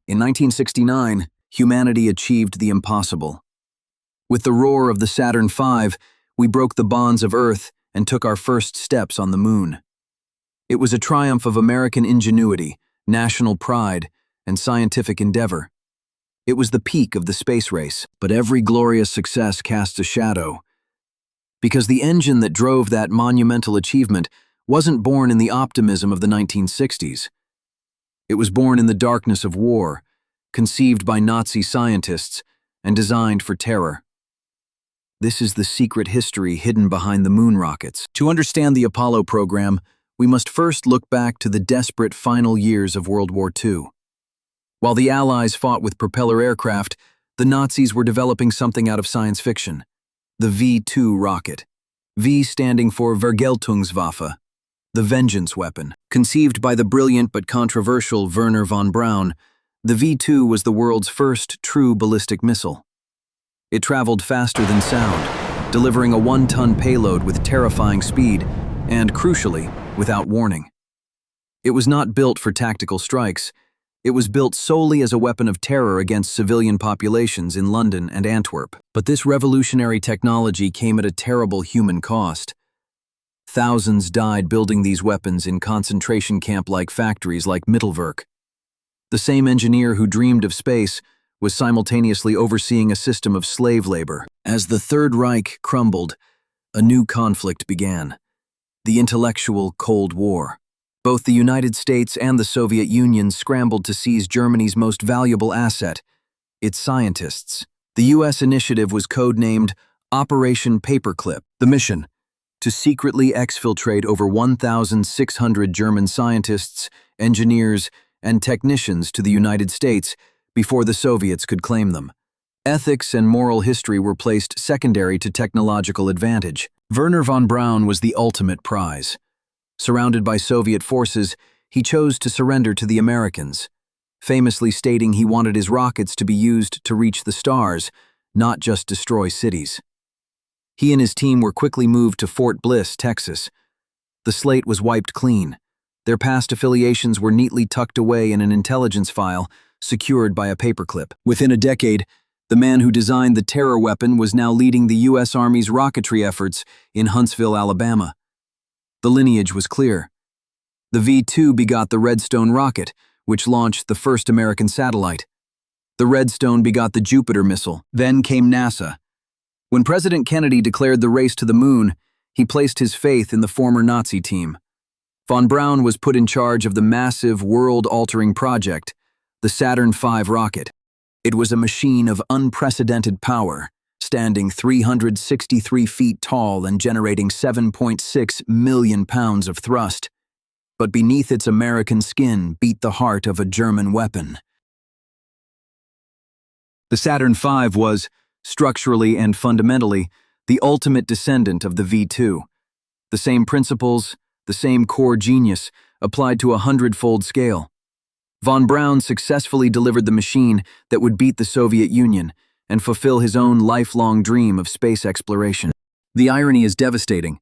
In 1969, humanity achieved the impossible. With the roar of the Saturn V, we broke the bonds of Earth and took our first steps on the moon. It was a triumph of American ingenuity, national pride, and scientific endeavor. It was the peak of the space race, but every glorious success casts a shadow. Because the engine that drove that monumental achievement wasn't born in the optimism of the 1960s. It was born in the darkness of war, conceived by Nazi scientists, and designed for terror. This is the secret history hidden behind the moon rockets. To understand the Apollo program, we must first look back to the desperate final years of World War II. While the Allies fought with propeller aircraft, the Nazis were developing something out of science fiction: the V-2 rocket. V standing for Vergeltungswaffe, the vengeance weapon. Conceived by the brilliant but controversial Wernher von Braun, the V-2 was the world's first true ballistic missile. It traveled faster than sound, delivering a 1-ton payload with terrifying speed and, crucially, without warning. It was not built for tactical strikes. It was built solely as a weapon of terror against civilian populations in London and Antwerp. But this revolutionary technology came at a terrible human cost. Thousands died building these weapons in concentration camp-like factories like Mittelwerk. The same engineer who dreamed of space was simultaneously overseeing a system of slave labor. As the Third Reich crumbled, a new conflict began: the intellectual Cold War. Both the United States and the Soviet Union scrambled to seize Germany's most valuable asset, its scientists. The U.S. initiative was codenamed Operation Paperclip. The mission: to secretly exfiltrate over 1,600 German scientists, engineers, and technicians to the United States before the Soviets could claim them. Ethics and moral history were placed secondary to technological advantage. Wernher von Braun was the ultimate prize. Surrounded by Soviet forces, he chose to surrender to the Americans, famously stating he wanted his rockets to be used to reach the stars, not just destroy cities. He and his team were quickly moved to Fort Bliss, Texas. The slate was wiped clean. Their past affiliations were neatly tucked away in an intelligence file, secured by a paperclip. Within a decade, the man who designed the terror weapon was now leading the U.S. Army's rocketry efforts in Huntsville, Alabama. The lineage was clear. The V-2 begot the Redstone rocket, which launched the first American satellite. The Redstone begot the Jupiter missile. Then came NASA. When President Kennedy declared the race to the moon, he placed his faith in the former Nazi team. Von Braun was put in charge of the massive, world-altering project, the Saturn V rocket. It was a machine of unprecedented power, standing 363 feet tall and generating 7.6 million pounds of thrust. But beneath its American skin beat the heart of a German weapon. The Saturn V was, structurally and fundamentally, the ultimate descendant of the V-2. The same principles, the same core genius, applied to a 100-fold scale. Von Braun successfully delivered the machine that would beat the Soviet Union and fulfill his own lifelong dream of space exploration. The irony is devastating.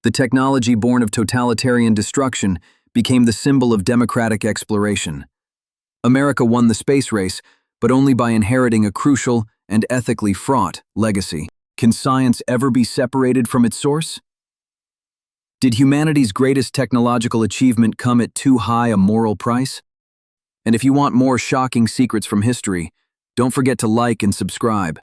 The technology born of totalitarian destruction became the symbol of democratic exploration. America won the space race, but only by inheriting a crucial and ethically fraught legacy. Can science ever be separated from its source? Did humanity's greatest technological achievement come at too high a moral price? And if you want more shocking secrets from history, don't forget to like and subscribe.